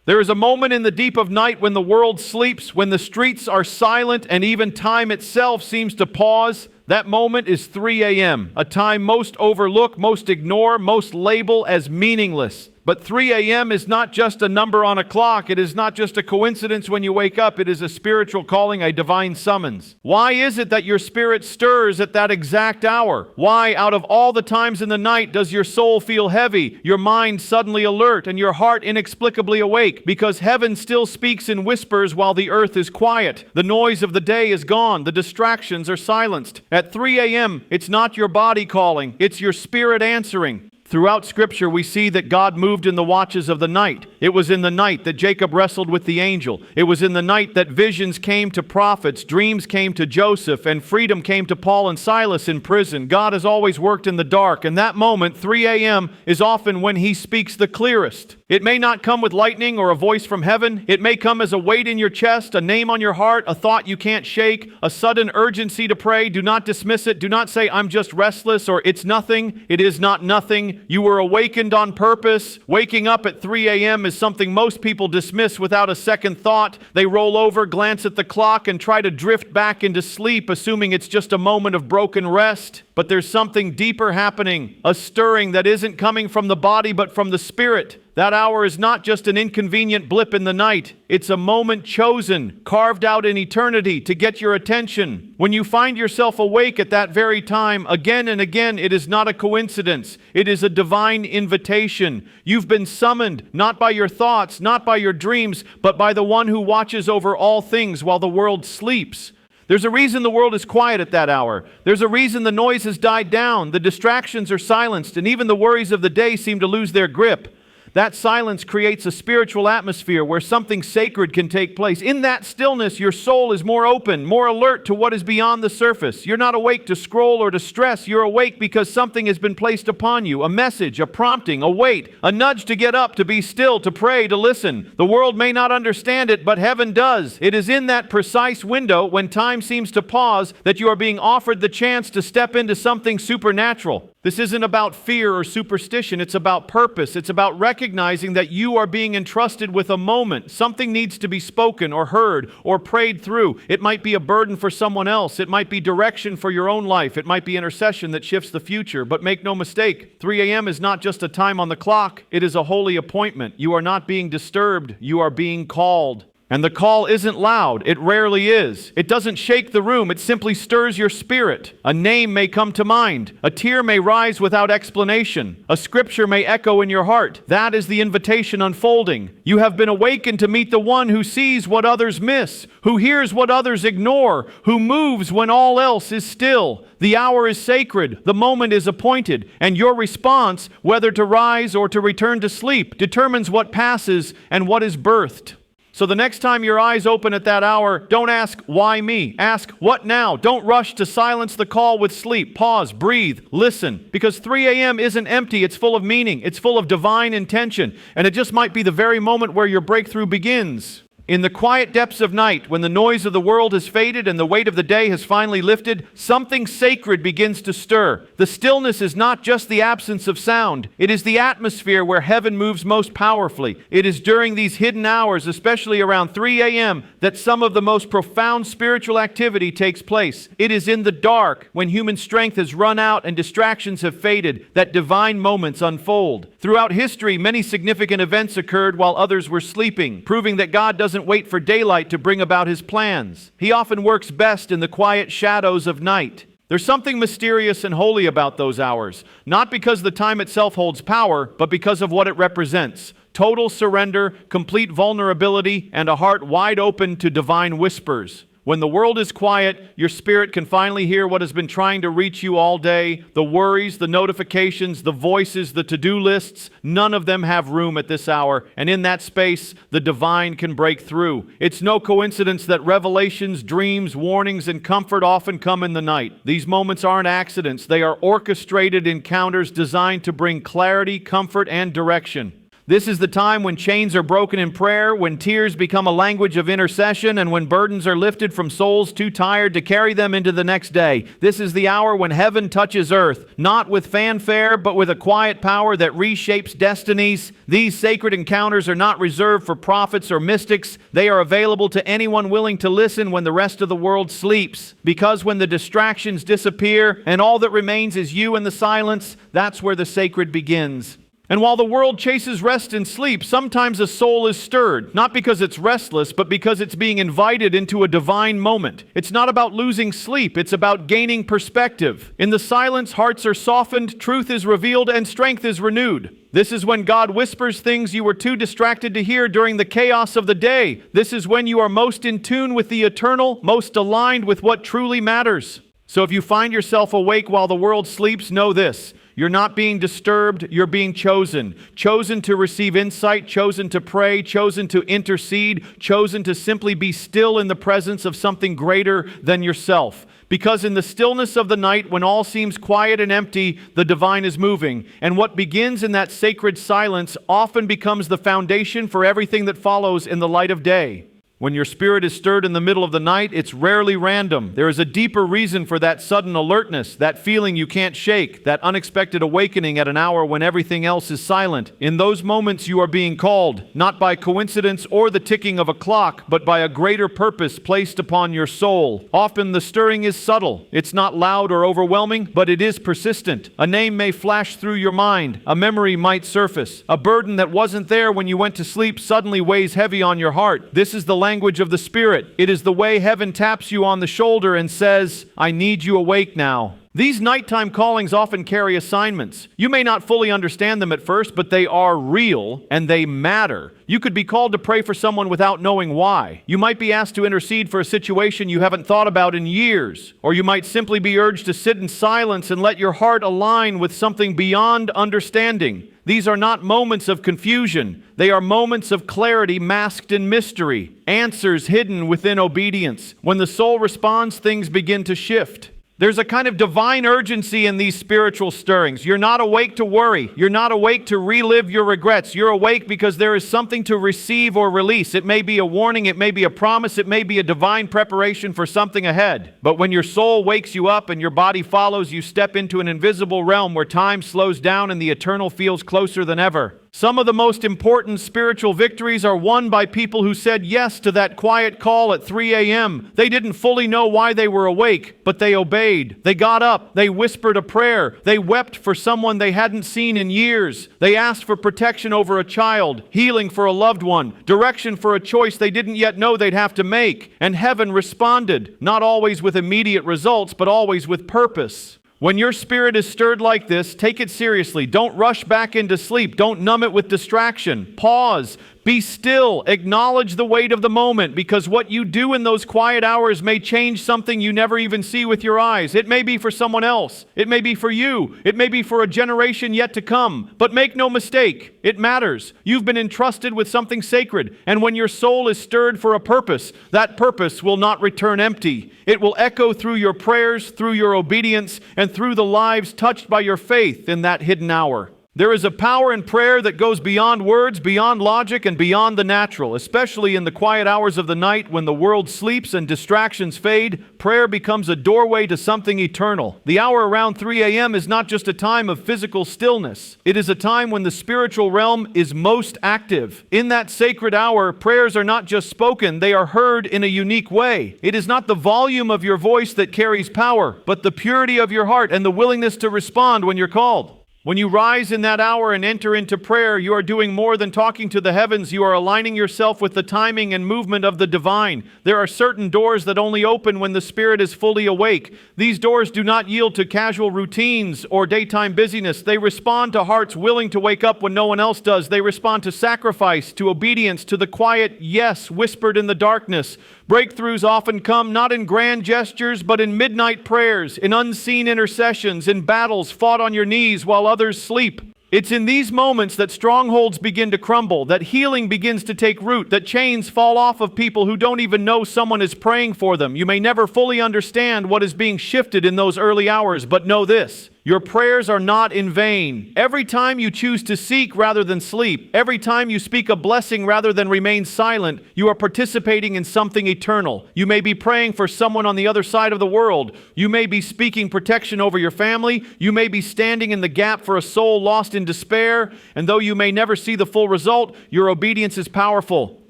There is a moment in the deep of night when the world sleeps, when the streets are silent and even time itself seems to pause. That moment is 3 a.m., a time most overlook, most ignore, most label as meaningless. But 3 a.m. is not just a number on a clock. It is not just a coincidence when you wake up. It is a spiritual calling, a divine summons. Why is it that your spirit stirs at that exact hour? Why, out of all the times in the night, does your soul feel heavy, your mind suddenly alert, and your heart inexplicably awake? Because heaven still speaks in whispers while the earth is quiet. The noise of the day is gone. The distractions are silenced. At 3 a.m., it's not your body calling. It's your spirit answering. Throughout Scripture, we see that God moved in the watches of the night. It was in the night that Jacob wrestled with the angel. It was in the night that visions came to prophets, dreams came to Joseph, and freedom came to Paul and Silas in prison. God has always worked in the dark, and that moment, 3 a.m., is often when He speaks the clearest. It may not come with lightning or a voice from heaven. It may come as a weight in your chest, a name on your heart, a thought you can't shake, a sudden urgency to pray. Do not dismiss it. Do not say, "I'm just restless," or "It's nothing." It is not nothing. You were awakened on purpose. Waking up at 3 a.m. is something most people dismiss without a second thought. They roll over, glance at the clock, and try to drift back into sleep, assuming it's just a moment of broken rest. But there's something deeper happening, a stirring that isn't coming from the body but from the spirit. That hour is not just an inconvenient blip in the night. It's a moment chosen, carved out in eternity to get your attention. When you find yourself awake at that very time, again and again, it is not a coincidence. It is a divine invitation. You've been summoned, not by your thoughts, not by your dreams, but by the one who watches over all things while the world sleeps. There's a reason the world is quiet at that hour. There's a reason the noise has died down, the distractions are silenced, and even the worries of the day seem to lose their grip. That silence creates a spiritual atmosphere where something sacred can take place. In that stillness, your soul is more open, more alert to what is beyond the surface. You're not awake to scroll or to stress. You're awake because something has been placed upon you, a message, a prompting, a weight, a nudge to get up, to be still, to pray, to listen. The world may not understand it, but heaven does. It is in that precise window when time seems to pause that you are being offered the chance to step into something supernatural. This isn't about fear or superstition. It's about purpose. It's about recognizing that you are being entrusted with a moment. Something needs to be spoken or heard or prayed through. It might be a burden for someone else. It might be direction for your own life. It might be intercession that shifts the future. But make no mistake, 3 a.m. is not just a time on the clock. It is a holy appointment. You are not being disturbed. You are being called. And the call isn't loud. It rarely is. It doesn't shake the room. It simply stirs your spirit. A name may come to mind. A tear may rise without explanation. A scripture may echo in your heart. That is the invitation unfolding. You have been awakened to meet the one who sees what others miss, who hears what others ignore, who moves when all else is still. The hour is sacred. The moment is appointed. And your response, whether to rise or to return to sleep, determines what passes and what is birthed. So the next time your eyes open at that hour, don't ask, "Why me?" Ask, "What now?" Don't rush to silence the call with sleep. Pause, breathe, listen. Because 3 a.m. isn't empty. It's full of meaning. It's full of divine intention. And it just might be the very moment where your breakthrough begins. In the quiet depths of night, when the noise of the world has faded and the weight of the day has finally lifted, something sacred begins to stir. The stillness is not just the absence of sound. It is the atmosphere where heaven moves most powerfully. It is during these hidden hours, especially around 3 a.m., that some of the most profound spiritual activity takes place. It is in the dark, when human strength has run out and distractions have faded, that divine moments unfold. Throughout history, many significant events occurred while others were sleeping, proving that God doesn't wait for daylight to bring about His plans. He often works best in the quiet shadows of night. There's something mysterious and holy about those hours, not because the time itself holds power, but because of what it represents. Total surrender, complete vulnerability, and a heart wide open to divine whispers. When the world is quiet, your spirit can finally hear what has been trying to reach you all day. The worries, the notifications, the voices, the to-do lists, none of them have room at this hour. And in that space, the divine can break through. It's no coincidence that revelations, dreams, warnings, and comfort often come in the night. These moments aren't accidents. They are orchestrated encounters designed to bring clarity, comfort, and direction. This is the time when chains are broken in prayer, when tears become a language of intercession, and when burdens are lifted from souls too tired to carry them into the next day. This is the hour when heaven touches earth, not with fanfare, but with a quiet power that reshapes destinies. These sacred encounters are not reserved for prophets or mystics. They are available to anyone willing to listen when the rest of the world sleeps. Because when the distractions disappear and all that remains is you in the silence, that's where the sacred begins. And while the world chases rest and sleep, sometimes a soul is stirred, not because it's restless, but because it's being invited into a divine moment. It's not about losing sleep, it's about gaining perspective. In the silence, hearts are softened, truth is revealed, and strength is renewed. This is when God whispers things you were too distracted to hear during the chaos of the day. This is when you are most in tune with the eternal, most aligned with what truly matters. So if you find yourself awake while the world sleeps, know this. You're not being disturbed, you're being chosen. Chosen to receive insight, chosen to pray, chosen to intercede, chosen to simply be still in the presence of something greater than yourself. Because in the stillness of the night, when all seems quiet and empty, the divine is moving. And what begins in that sacred silence often becomes the foundation for everything that follows in the light of day. When your spirit is stirred in the middle of the night, it's rarely random. There is a deeper reason for that sudden alertness, that feeling you can't shake, that unexpected awakening at an hour when everything else is silent. In those moments, you are being called, not by coincidence or the ticking of a clock, but by a greater purpose placed upon your soul. Often the stirring is subtle. It's not loud or overwhelming, but it is persistent. A name may flash through your mind. A memory might surface. A burden that wasn't there when you went to sleep suddenly weighs heavy on your heart. This is the language of the Spirit. It is the way heaven taps you on the shoulder and says, I need you awake now. These nighttime callings often carry assignments. You may not fully understand them at first, but they are real and they matter. You could be called to pray for someone without knowing why. You might be asked to intercede for a situation you haven't thought about in years. Or you might simply be urged to sit in silence and let your heart align with something beyond understanding. These are not moments of confusion. They are moments of clarity masked in mystery. Answers hidden within obedience. When the soul responds, things begin to shift. There's a kind of divine urgency in these spiritual stirrings. You're not awake to worry. You're not awake to relive your regrets. You're awake because there is something to receive or release. It may be a warning, it may be a promise, it may be a divine preparation for something ahead. But when your soul wakes you up and your body follows, you step into an invisible realm where time slows down and the eternal feels closer than ever. Some of the most important spiritual victories are won by people who said yes to that quiet call at 3 a.m. They didn't fully know why they were awake, but they obeyed. They got up. They whispered a prayer. They wept for someone they hadn't seen in years. They asked for protection over a child, healing for a loved one, direction for a choice they didn't yet know they'd have to make. And heaven responded, not always with immediate results, but always with purpose. When your spirit is stirred like this, take it seriously. Don't rush back into sleep. Don't numb it with distraction. Pause. Be still. Acknowledge the weight of the moment, because what you do in those quiet hours may change something you never even see with your eyes. It may be for someone else. It may be for you. It may be for a generation yet to come. But make no mistake, it matters. You've been entrusted with something sacred, and when your soul is stirred for a purpose, that purpose will not return empty. It will echo through your prayers, through your obedience, and through the lives touched by your faith in that hidden hour. There is a power in prayer that goes beyond words, beyond logic, and beyond the natural. Especially in the quiet hours of the night when the world sleeps and distractions fade, prayer becomes a doorway to something eternal. The hour around 3 a.m. is not just a time of physical stillness. It is a time when the spiritual realm is most active. In that sacred hour, prayers are not just spoken, they are heard in a unique way. It is not the volume of your voice that carries power, but the purity of your heart and the willingness to respond when you're called. When you rise in that hour and enter into prayer, you are doing more than talking to the heavens. You are aligning yourself with the timing and movement of the divine. There are certain doors that only open when the Spirit is fully awake. These doors do not yield to casual routines or daytime busyness. They respond to hearts willing to wake up when no one else does. They respond to sacrifice, to obedience, to the quiet yes whispered in the darkness. Breakthroughs often come not in grand gestures, but in midnight prayers, in unseen intercessions, in battles fought on your knees while others sleep. It's in these moments that strongholds begin to crumble, that healing begins to take root, that chains fall off of people who don't even know someone is praying for them. You may never fully understand what is being shifted in those early hours, but know this. Your prayers are not in vain. Every time you choose to seek rather than sleep, every time you speak a blessing rather than remain silent, you are participating in something eternal. You may be praying for someone on the other side of the world. You may be speaking protection over your family. You may be standing in the gap for a soul lost in despair. And though you may never see the full result, your obedience is powerful.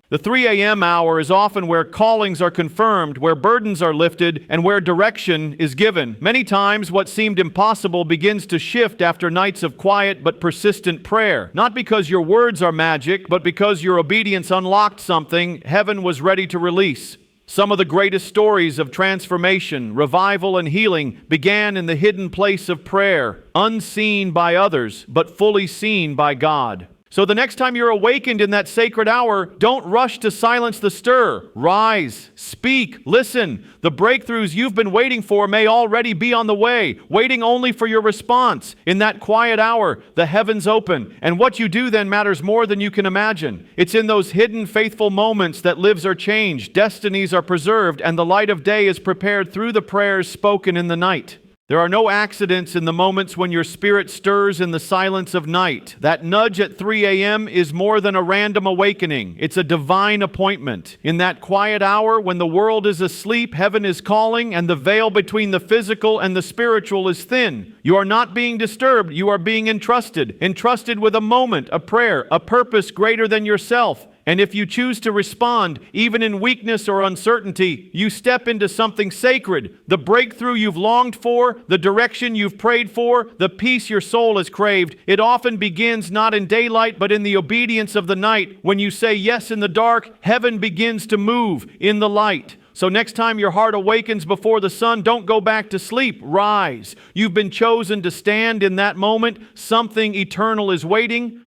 The 3 a.m. hour is often where callings are confirmed, where burdens are lifted, and where direction is given. Many times, what seemed impossible begins to shift after nights of quiet but persistent prayer. Not because your words are magic, but because your obedience unlocked something heaven was ready to release. Some of the greatest stories of transformation, revival, and healing began in the hidden place of prayer, unseen by others, but fully seen by God. So the next time you're awakened in that sacred hour, don't rush to silence the stir. Rise, speak, listen. The breakthroughs you've been waiting for may already be on the way, waiting only for your response. In that quiet hour, the heavens open, and what you do then matters more than you can imagine. It's in those hidden, faithful moments that lives are changed, destinies are preserved, and the light of day is prepared through the prayers spoken in the night. There are no accidents in the moments when your spirit stirs in the silence of night. That nudge at 3 a.m. is more than a random awakening. It's a divine appointment. In that quiet hour, when the world is asleep, heaven is calling, and the veil between the physical and the spiritual is thin. You are not being disturbed. You are being entrusted with a moment, a prayer, a purpose greater than yourself. And if you choose to respond, even in weakness or uncertainty, you step into something sacred. The breakthrough you've longed for, the direction you've prayed for, the peace your soul has craved. It often begins not in daylight, but in the obedience of the night. When you say yes in the dark, heaven begins to move in the light. So next time your heart awakens before the sun, don't go back to sleep. Rise. You've been chosen to stand in that moment. Something eternal is waiting.